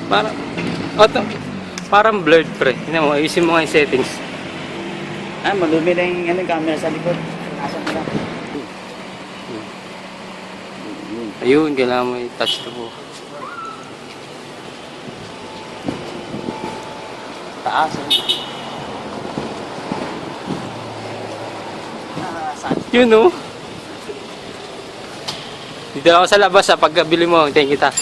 Parang, auto, parang blurred pre. Tingnan mo, ayusin mo nga yung settings. Ah, madumi na yung camera sa likod. Nasa ko lang. Ayun, kailangan mo i-touch to po. Taas. Yun o. Dito ako sa labas ha, pagkabili mo, hintayin kita.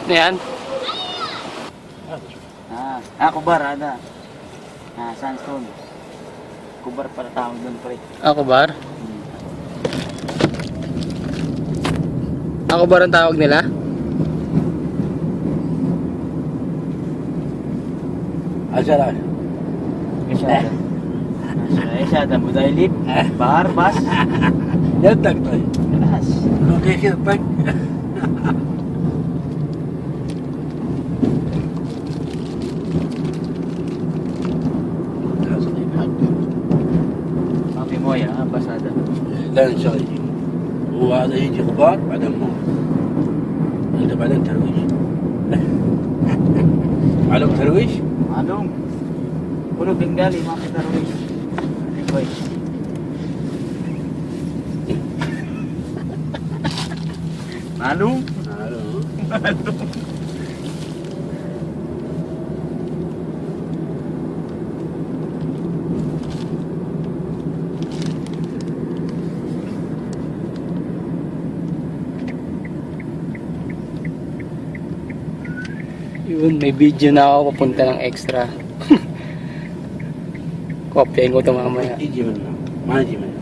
Ano yan? Kubar, ada. Sandstone. Kubar para tawag doon, pre. Ako bar? Ako bar ang tawag nila? Asaran. Isa, budaylit. Bar, bas. Yan, tagtoy. Location, pag. بسادة لا نشغل وهذا يجي غبار بعدين موت انت بعدين ترويج معلوم ترويج؟ معلوم كله بنغالي ما في ترويج كويس معلوم معلوم Yun, may video na ako papunta ng extra. Kopyahin ko ito mamaya. يجي منه ما يجي منه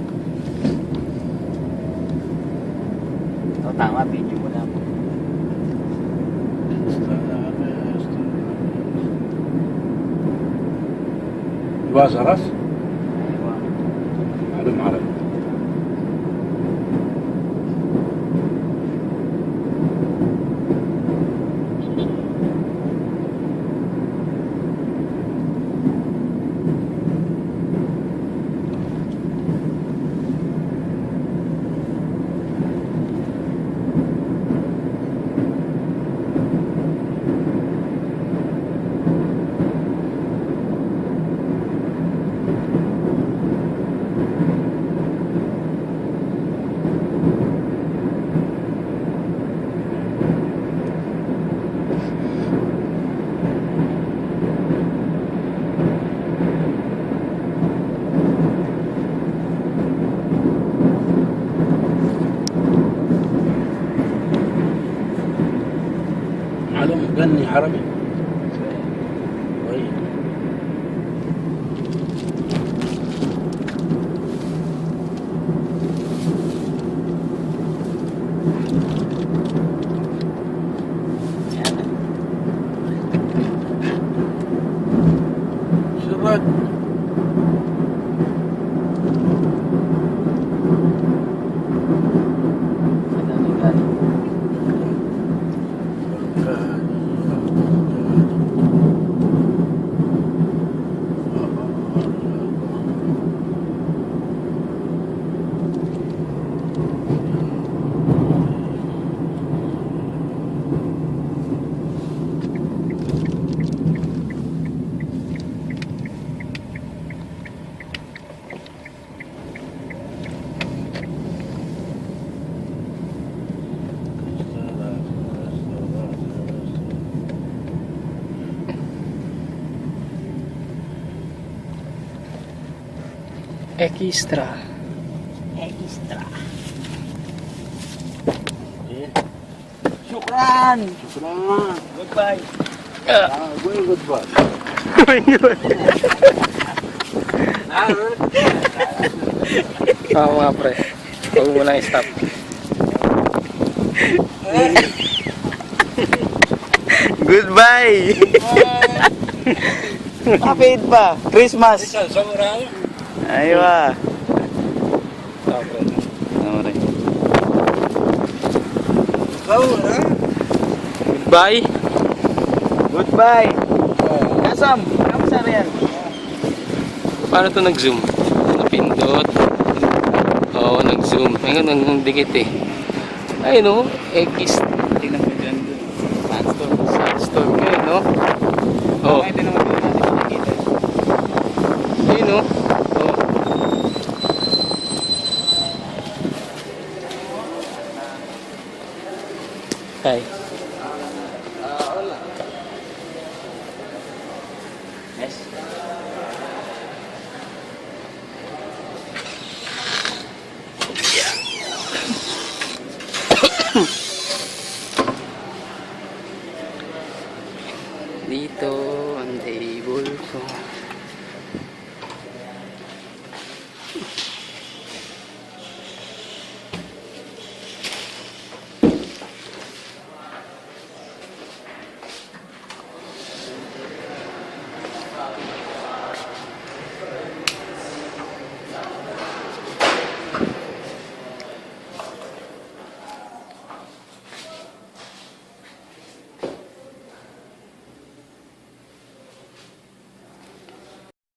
tama, video mo lang. باص راس ايوه معلوم عربي غني عربي طيب Ano, 1 Extra. Extra. Eh, Syukran! salamat. Goodbye. Goodbye. Oh my God. Oo mga pre. Huwag mo lang i-stop. Goodbye! Kapit pa! Christmas! Sa murang. Aywa! Oo pre. Namari. Goodbye. Goodbye! Kasam! Kamusta na yan? Paano to nag-zoom? Napindot. Oo, nag-zoom. Ngayon, nagdikit eh. Ayun o, X. Tingnan mo dyan dun. Sandstorm. Sandstorm ngayon, no? Oo. Ito naman dun natin makikita. Ayun o. Oo. Ay. Yes. Dito ang table ko.